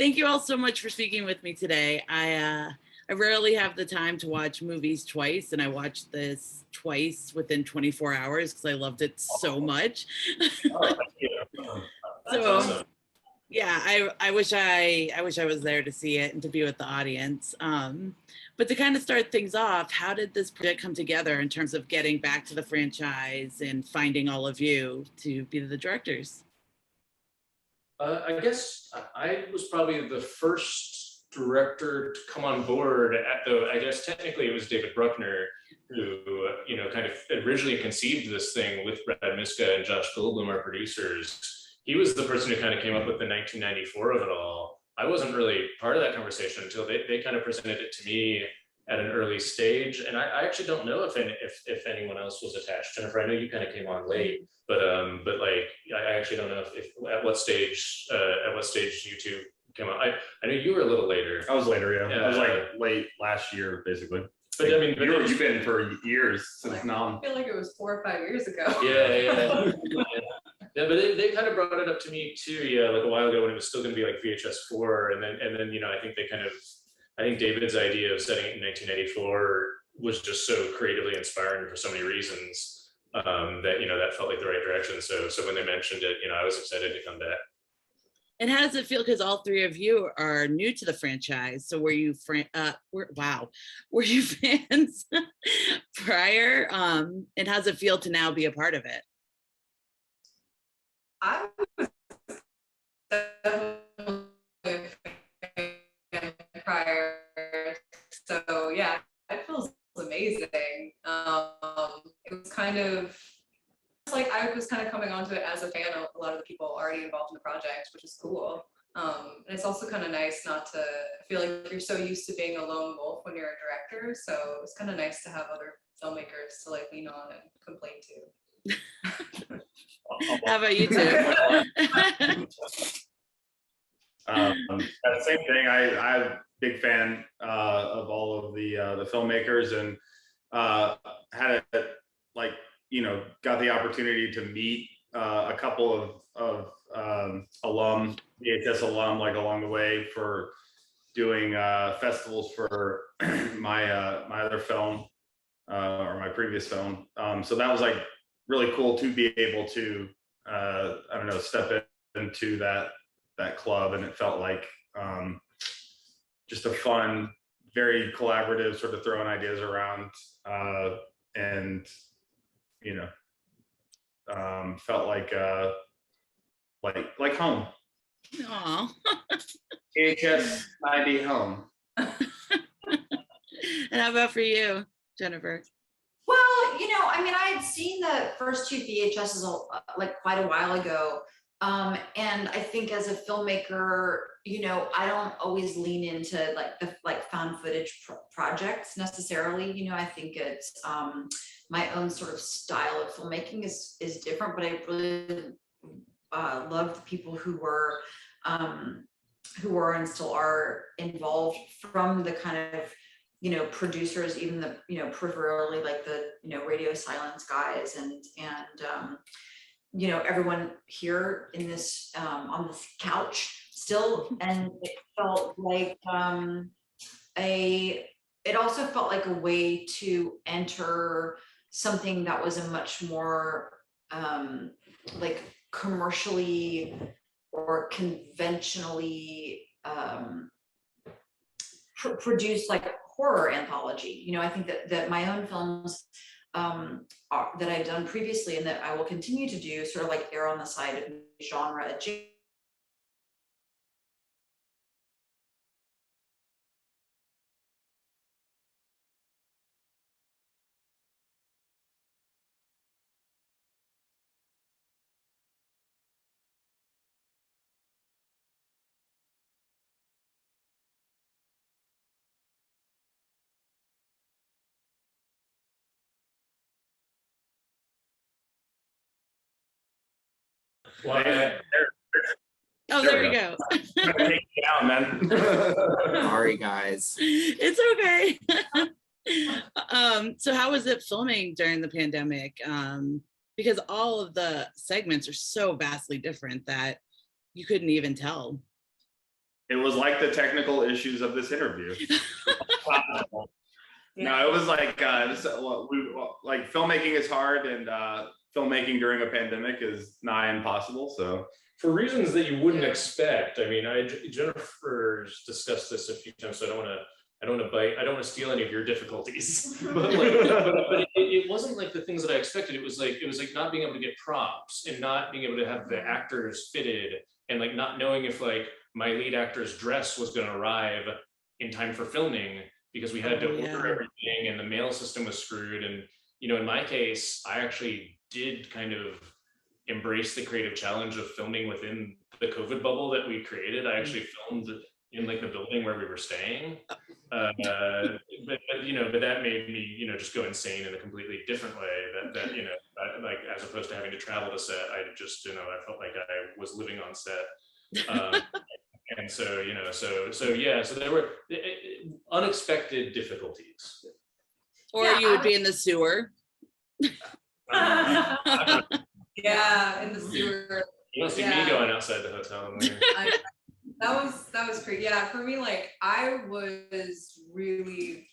Thank you all so much for speaking with me today. I rarely have the time to watch movies twice, and I watched this twice within 24 hours because I loved it so much. Oh, thank you. That's So awesome. yeah, I wish I was there to see it and to be with the audience. But to kind of start things off, how did this project come together in terms of getting back to the franchise and finding all of you to be the directors? I guess I was probably the first director to come on board I guess technically it was David Bruckner who, kind of originally conceived this thing with Brad Miska and Josh Goldblum, our producers. He was the person who kind of came up with the 1994 of it all. I wasn't really part of that conversation until they kind of presented it to me at an early stage. And I actually don't know if anyone else was attached. Jennifer, I know you kind of came on late, but like I actually don't know if at what stage you two came on. I know you were a little later. I was later, yeah. I was like late last year, basically. But like, I mean, you've been for years since now. I feel like it was 4 or 5 years ago. Yeah. Yeah, but they kind of brought it up to me too, like a while ago when it was still going to be like VHS 4, and then I think David's idea of setting it in 1984 was just so creatively inspiring for so many reasons that that felt like the right direction. So when they mentioned it, I was excited to come back. And how does it feel? Because all three of you are new to the franchise. So were you were you fans prior? And how does it feel to now be a part of it? I was definitely a fan prior, so yeah, it feels amazing. It was kind of like I was kind of coming onto it as a fan of a lot of the people already involved in the project, which is cool. And it's also kind of nice not to feel like you're so used to being a lone wolf when you're a director. So it's kind of nice to have other filmmakers to like lean on and complain to. How about you two? Same thing. I'm a big fan of all of the filmmakers, and got the opportunity to meet a couple of VHS alum like along the way for doing festivals for my other film or my previous film. So that was like really cool to be able to step into that club, and it felt like just a fun, very collaborative sort of throwing ideas around, and felt like home. Aww. VHS 90 home. And how about for you, Jennifer? Well, I had seen the first 2 VHSs like quite a while ago. And I think as a filmmaker, I don't always lean into like the found footage projects necessarily. I think it's my own sort of style of filmmaking is different, but I really love the people who were and still are involved, from the kind of producers, even the peripherally, like the radio silence guys, and everyone here in this on this couch still. And it felt like it also felt like a way to enter something that was a much more like commercially or conventionally produced like horror anthology. I think that my own films that I've done previously and that I will continue to do sort of like err on the side of genre adjacent. Oh, there we go. Take it down, man. Sorry, guys. It's okay. So how was it filming during the pandemic? Because all of the segments are so vastly different that you couldn't even tell. It was like the technical issues of this interview. No, it was like like filmmaking is hard, and filmmaking during a pandemic is nigh impossible. So for reasons that you wouldn't expect. I mean, Jennifer's discussed this a few times, so I don't want to steal any of your difficulties. But it wasn't like the things that I expected. It was like not being able to get props and not being able to have the actors fitted, and like not knowing if like my lead actor's dress was going to arrive in time for filming, because we had to order everything and the mail system was screwed. And, you know, in my case, I actually did kind of embrace the creative challenge of filming within the COVID bubble that we created. I actually filmed in like the building where we were staying. But that made me, you know, just go insane in a completely different way that you know, like as opposed to having to travel to set, I just, you know, I felt like I was living on set. And so, you know, so there were unexpected difficulties. Or you would be in the sewer. Yeah, in the sewer. You don't see me going outside the hotel. That was pretty. Yeah, for me, like I was really,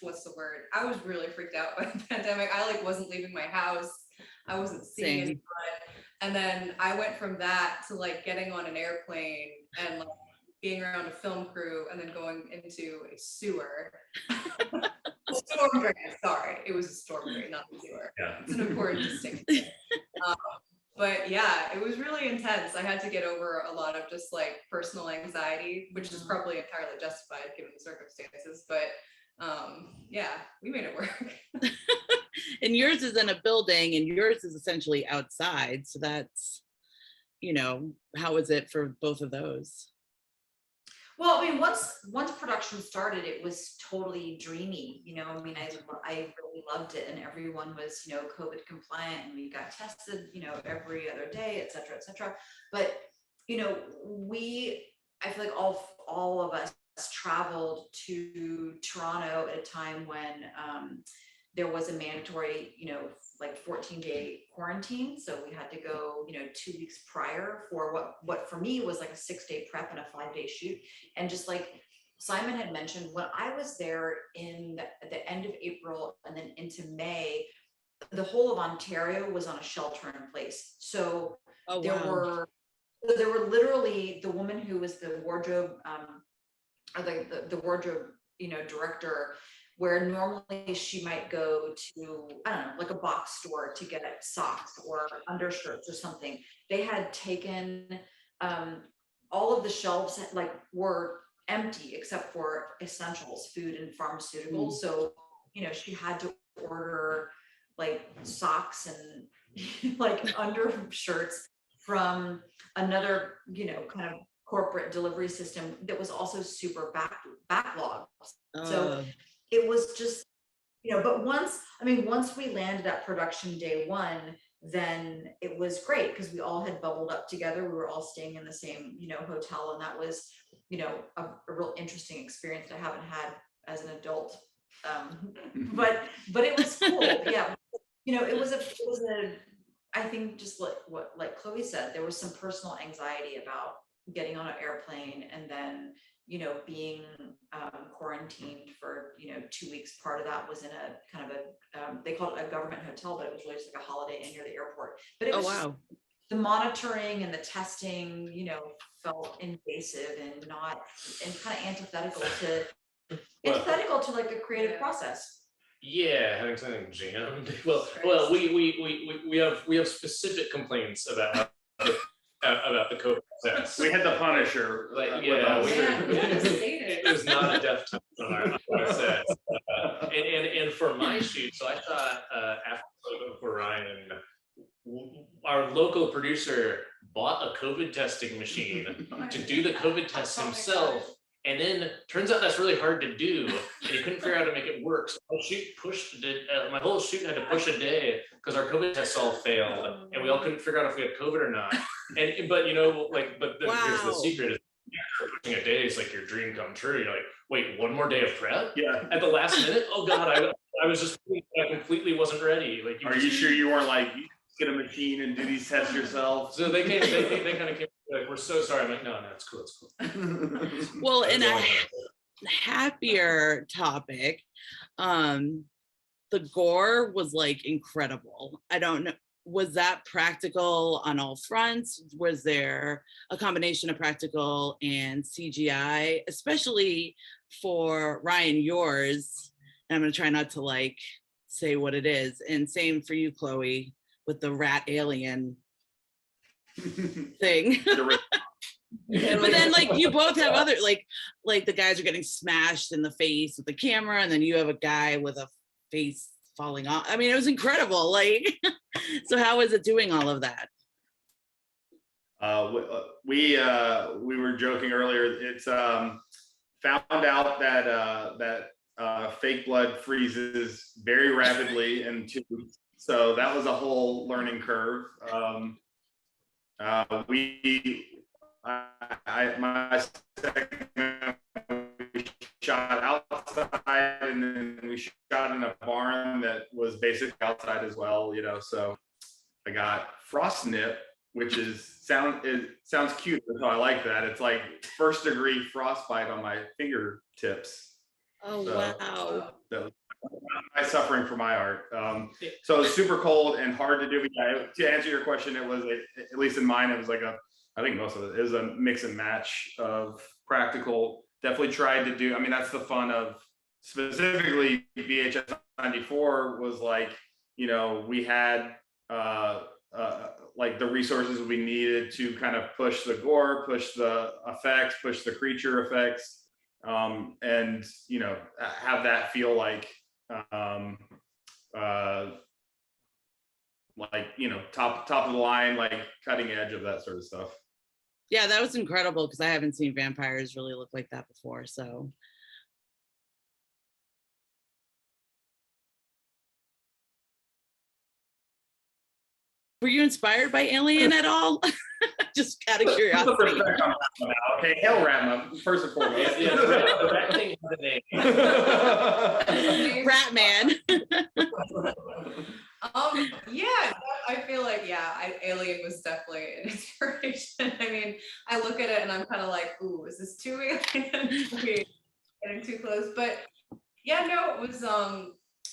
what's the word? I was really freaked out by the pandemic. I like wasn't leaving my house. I wasn't seeing anyone. And then I went from that to like getting on an airplane and like being around a film crew and then going into a sewer. A storm drain, sorry. It was a storm drain, not a sewer. Yeah. It's an important distinction. But yeah, it was really intense. I had to get over a lot of just like personal anxiety, which is probably entirely justified given the circumstances. But yeah, we made it work. And yours is in a building and yours is essentially outside. So that's, you know, how was it for both of those? Well, I mean, once production started, it was totally dreamy. You know, I mean, I really loved it, and everyone was, you know, COVID compliant, and we got tested, you know, every other day, et cetera, et cetera. But, you know, I feel like all of us traveled to Toronto at a time when there was a mandatory, you know, like 14-day quarantine. So we had to go, you know, 2 weeks prior for what for me was like a 6-day prep and a 5-day shoot. And just like Simon had mentioned, when I was there at the end of April and then into May, the whole of Ontario was on a shelter in place. So there were literally the woman who was the wardrobe, or the wardrobe, you know, director, where normally she might go to, I don't know, like a box store to get socks or undershirts or something. They had taken all of the shelves like were empty except for essentials, food and pharmaceuticals. So, you know, she had to order like socks and like undershirts from another, you know, kind of corporate delivery system that was also super backlogged. So it was just, you know, but once we landed at production day one, then it was great because we all had bubbled up together. We were all staying in the same, you know, hotel. And that was, you know, a real interesting experience that I haven't had as an adult. But it was cool. Yeah. You know, it was a, I think just like Chloe said, there was some personal anxiety about getting on an airplane and then, you know, being quarantined for, you know, 2 weeks. Part of that was in a kind of a, they called it a government hotel, but it was really just like a Holiday Inn near the airport. But it was just, the monitoring and the testing, you know, felt invasive and kind of antithetical to like the creative process. Yeah, having something jammed. Well, we have specific complaints about the COVID test. We had the Punisher. It was not a death touch on our set. And for my shoot, so I thought after for Ryan, our local producer bought a COVID testing machine to do the COVID tests himself. And then turns out that's really hard to do, and he couldn't figure out how to make it work. So my whole shoot had to push a day because our COVID tests all failed, and we all couldn't figure out if we had COVID or not. But you know, like, here's the secret: is pushing a day is like your dream come true. You're like, wait, one more day of prep? Yeah. At the last minute? Oh God, I was just I completely wasn't ready. Like, are you sure you weren't like, you get a machine and do these tests yourself? So they kind of came like, we're so sorry. I'm like, no, it's cool, it's cool. Well, in a That's happier topic, the gore was like incredible. I don't know, was that practical on all fronts? Was there a combination of practical and CGI, especially for Ryan, yours? And I'm gonna try not to like say what it is. And same for you, Chloe, with the rat alien thing. But then like you both have other like the guys are getting smashed in the face with the camera, and then you have a guy with a face falling off. I mean, it was incredible. Like, so how was it doing all of that? We were joking earlier. It's found out that fake blood freezes very rapidly in 2 weeks. So that was a whole learning curve. My segment, we shot outside, and then we shot in a barn that was basically outside as well, you know. So I got frost nip, which sounds cute, so I like that. It's like 1st degree frostbite on my fingertips. Oh, so, wow. That was my suffering for my art. So it's super cold and hard to do. But yeah, to answer your question, it was at least in mine, it was like I think most of it is a mix and match of practical. Definitely tried to do, I mean, that's the fun of specifically VHS 94 was like, you know, we had like the resources we needed to kind of push the gore, push the effects, push the creature effects, and, you know, have that feel like, you know, top of the line, like cutting edge of that sort of stuff. Yeah, that was incredible because I haven't seen vampires really look like that before. So were you inspired by Alien at all? Just out of curiosity. Okay, hell Ratma, first and foremost. Yeah, the rat thing has a name. Rat Man. Yeah, I feel like, Alien was definitely an inspiration. I mean, I look at it and I'm kind of like, ooh, is this too Alien? Getting too close. But yeah, no, it was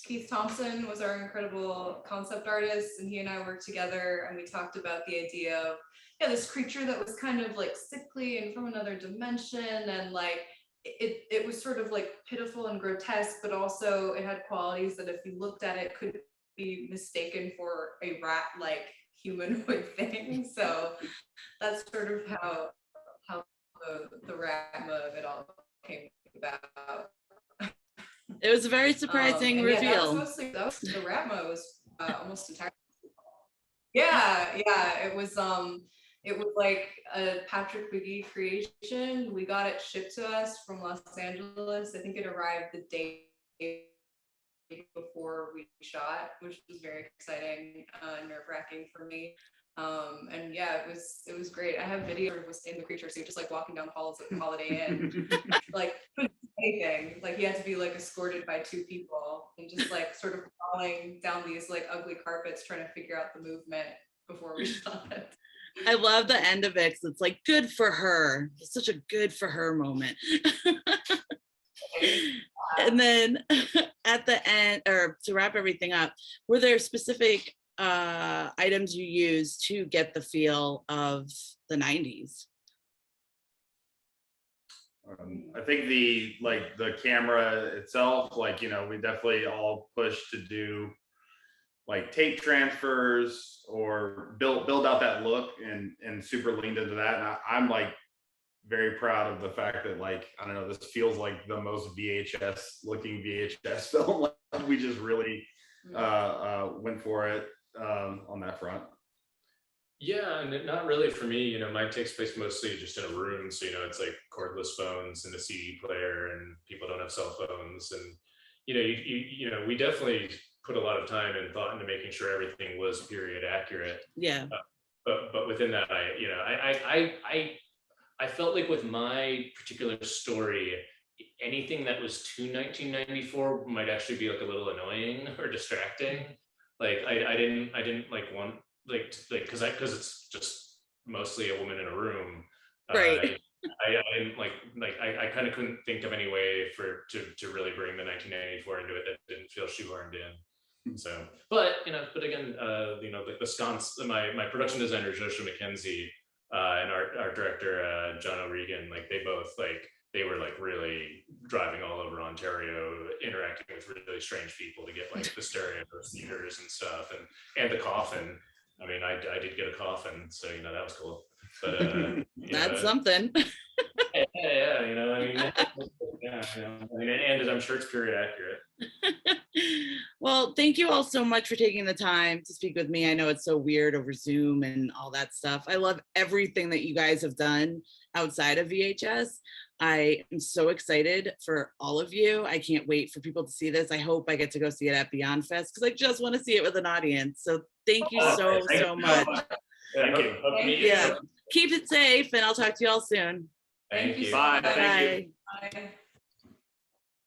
Keith Thompson was our incredible concept artist, and he and I worked together, and we talked about the idea of this creature that was kind of like sickly and from another dimension, and like it was sort of like pitiful and grotesque, but also it had qualities that if you looked at it could be mistaken for a rat-like humanoid thing. So that's sort of how the Ratma of it all came about. It was a very surprising reveal. That was the Ratma was almost entirely. Yeah, it was like a Patrick McGee creation. We got it shipped to us from Los Angeles. I think it arrived the day before we shot, which was very exciting and nerve-wracking for me. And yeah, it was great. I have video of in the creature suit just like walking down the halls of the Holiday Inn, like anything. Like he had to be like escorted by 2 people and just like sort of crawling down these like ugly carpets trying to figure out the movement before we shot it. I love the end of it because it's like good for her. It's such a good for her moment. And then at the end, or to wrap everything up, were there specific items you used to get the feel of the 90s? I think the camera itself, like, you know, we definitely all pushed to do like tape transfers or build out that look and super leaned into that. And I'm like very proud of the fact that, like, I don't know, this feels like the most VHS looking VHS film. Like, we just really went for it on that front. Yeah, and not really for me. You know, mine takes place mostly just in a room, so, you know, it's like cordless phones and a CD player, and people don't have cell phones, and you know, you know, we definitely put a lot of time and thought into making sure everything was period accurate. Yeah. But within that, I felt like with my particular story, anything that was too 1994 might actually be like a little annoying or distracting. Like I didn't like want like because it's just mostly a woman in a room. Right. I didn't I kind of couldn't think of any way to really bring the 1994 into it that didn't feel shoehorned in. So, but again, like the sconce, my production designer Joshua McKenzie and our director John O'Regan, like they both they were like really driving all over Ontario, interacting with really strange people to get like the stereo theaters and stuff, and the coffin. I mean, I did get a coffin, so that was cool. But That's something. yeah, I mean, and I'm sure it's period accurate. Well, thank you all so much for taking the time to speak with me. I know it's so weird over Zoom and all that stuff. I love everything that you guys have done outside of VHS. I am so excited for all of you. I can't wait for people to see this. I hope I get to go see it at Beyond Fest because I just want to see it with an audience. So thank you so much. Thank you. Yeah. Keep it safe, and I'll talk to you all soon. Thank you. Bye. Bye. Thank you. Bye.